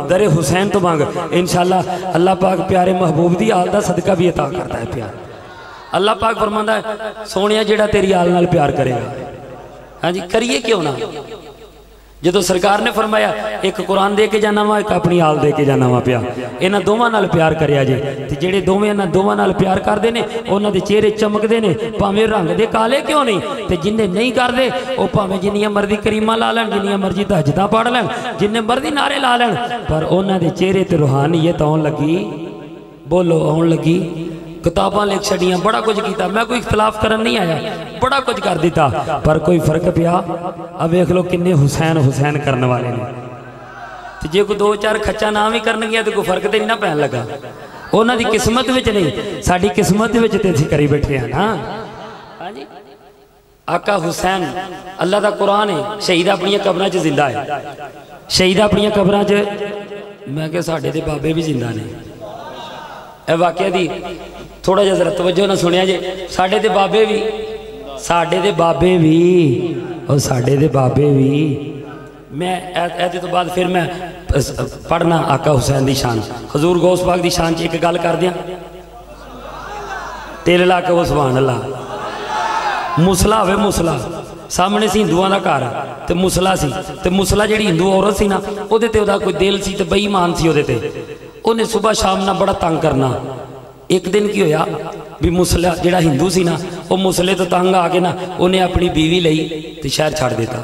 दरे हुसैन तो मांग, इंशाअल्लाह अल्लाह पाक प्यारे महबूब दी आल दा सदका भी अता करता है प्यार। अल्लाह पाक फरमांदा है सोनिया जेड़ा तेरी आल नाल प्यार करेगा, हाँ जी करिए क्यों ना। जो सरकार ने फरमाया एक कुरान दे के जाना वा, एक अपनी आल दे के जाना वा पिया, इन्हां दोवां नाल प्यार करिया जे। ते जेड़े दोवें इन्हां दोवां नाल प्यार करदे ने उन्हां दे चेहरे चमकदे ने, भावें रंग दे काले क्यों नहीं। ते जिन्ने नहीं करदे वो भावें जिन्नियां मर्जी करीमां ला लैण, जिन्नियां मर्जी तहज्जुदां पढ़ लैण, जिन्ने मर्जी नारे ला लैण, पर उन्हां दे चेहरे ते रूहानियत आउण लगी, बोलो आउण लगी। किताबां लिख छड़ियां, बड़ा कुछ किया, मैं कोई इख्तलाफ करन नहीं आया, बड़ा कुछ कर दिता, पर कोई फर्क पिया। अब देख लो किन्ने हुसैन हुसैन करने वाले ने। तो जे कोई दो चार खच्चा नाम ही करन गया तो कोई फर्क तो नहीं ना पैन लगा। उन्हां दी किस्मत विच नहीं, साडी किस्मत विच ते असीं करी बैठे हैं ना। हाँ जी आका हुसैन अल्लाह दा कुरान है, शहीद अपनियां कबरां च जिंदा है, शहीद अपनियां कबरां च। मैं क्या साडे ते बाबे भी जिंदा ने। ए वाकया दी थोड़ा जिहा जरा तवज्जो ना सुनिया जे, साडे ते बाबे भी, साडे ते बाबे भी, और साडे ते बाबे भी। मैं ऐसे तो बाद फिर मैं पढ़ना आका हुसैन दी शान, हजूर गौस पाक दी शान च एक गल कर दियां, तेल ला के वो सुभान अल्लाह। मुसला होवे, मुसला सामने सी हिंदुआं दा घर ते मुसला सी, ते मुसला जिहड़ी हिंदू औरत सी ना ओहदे ते ओहदा कोई दिल सी ते बेईमान सी ओहदे ते, उन्हें सुबह शाम ना बड़ा तंग करना। एक दिन की होया भी मुसला जिहड़ा हिंदू सी ना वो मुसले तो तंग आके ना उन्हें अपनी बीवी लई ते शहर छड़ दिता,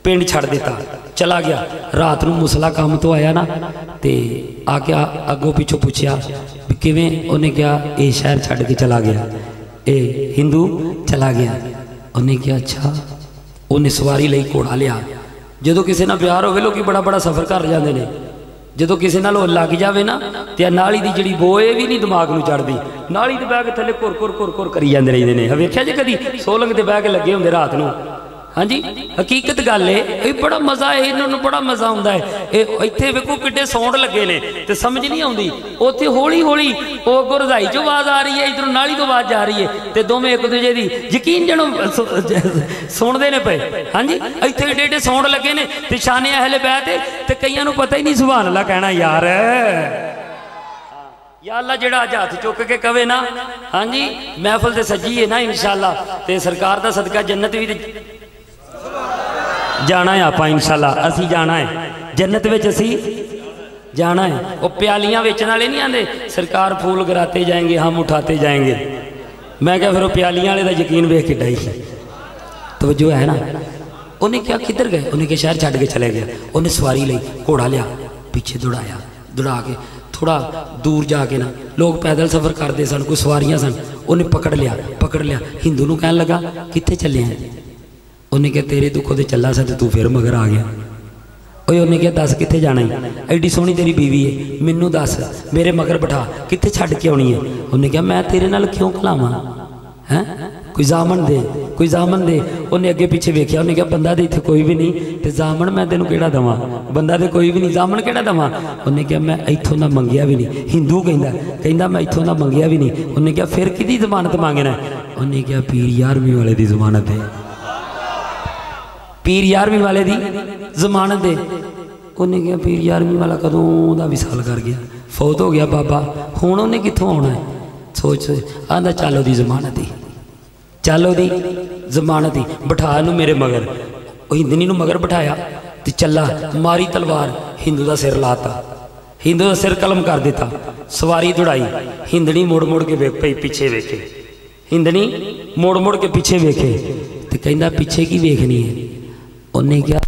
पिंड छड़ दिता, चला गया। रात नूं मुसला काम तो आया ना ते आके अगों पिछों पूछया भी किवें, उन्हें कहा ये शहर छड़ के चला गया, ये हिंदू चला गया। उन्हें कहा अच्छा। उन्हें सवारी लई घोड़ा लिया। जो किसी ना प्यार होवे लोग बड़ा बड़ा सफर कर जाते हैं, जो किसी नाल लग जाए ना तो नाली की जी बोए भी नहीं दिमाग में चढ़ती, नाली बह के थले घुर घुर घुर घुर करी जाते रहते हैं। वेख्या जी कभी सोलंग से बह के लगे होंगे रात को। हाँ जी हकीकत गल है, ये बड़ा मजा है, इन्होंने बड़ा मजा आता है। इतने वेखो किड्डे सौंड लगे ने तो समझ नहीं आती, उत्थे हौली हौली वो अगों रजाई चो आवाज़ आ रही है, इधरों नाली तो आवाज़ जा रही है, तो दोवें एक दूजे की यकीन जनो सुनते ने पे। हाँ जी इतने एडे एडे सौंड लगे ने तो शाने अहले बैठे तो कईयां नूं पता ही नहीं सुभान अल्लाह कहना। यार या अल्लाह जेड़ा अज हाथ चुक के कवे ना, हाँ जी महफिल तो सजी है ना इंशाअल्लाह, तो सरकार का सदका जन्नत भी जाना है। आप इंशाअल्लाह असी जाना है जन्नत में, असी जाना है। वो प्यालियां बेचने वाले नहीं आते, सरकार फूल गिराते जाएंगे हम उठाते जाएंगे। मैं क्या फिर वो प्यालियां वाले का यकीन वेख के डाई तो जो है ना। उन्हें क्या किधर गए, उन्हें क्या शहर छड़ के चले गए। उन्हें सवारी ली, घोड़ा लिया, पीछे दौड़ाया, दौड़ा के थोड़ा दूर जाके ना लोग पैदल सफर करते सन, कोई सवारियां सन, उन्हें पकड़ लिया। हिंदू नूं कहन लगा कित्थे चले हैं। उन्हें क्या तेरे दुखों से चला सा तू फिर मगर आ गया। ओए उन्हें क्या दस कित्थे जाना है, एडी सोहनी तेरी बीवी है, मैनू दस मेरे मगर बिठा कित्थे छड्ड के आउणी है। उन्हें क्या मैं तेरे नाल क्यों खलावां हैं, कोई जामन दे, कोई जामन दे। उन्हें अगे पीछे वेख्या, उन्हें क्या बंदा तो इत्थे कोई भी नहीं, तो जामन मैं तेनों केड़ा दवां, बंदा तो कोई भी नहीं, जामन केड़ा दवां। उन्हें क्या मैं इत्थों दा मंगिया भी नहीं। हिंदू कहंदा मैं इत्थों दा मंगिया भी नहीं। उन्हें क्या फिर किहदी जमानत मांगना है। उन्हें क्या पीर 11वीं वाले दी जमानत है, पीर 11वीं वाले दी जमानत दे। उन्हें क्या पीर 11वीं वाला कदों दा विसाल कर गया, फौत हो गया बाबा, हुण उन्हें कित्थों आउणा है। सोच आंदा चलो दी जमानत ही, चलो दी जमानत ही, बिठा नूं मेरे मगर। हिंदनी नूं मगर बिठाया तो चला, मारी तलवार, हिंदू का सिर लाता, हिंदू का सिर कलम कर दिता, सवारी दौड़ाई। हिंदनी मुड़ मुड़ के वेख पई, पीछे वेखे, हिंदनी मुड़ मुड़ के पीछे वेखे तो कहंदा पीछे की वेखनी है। उन्हें क्या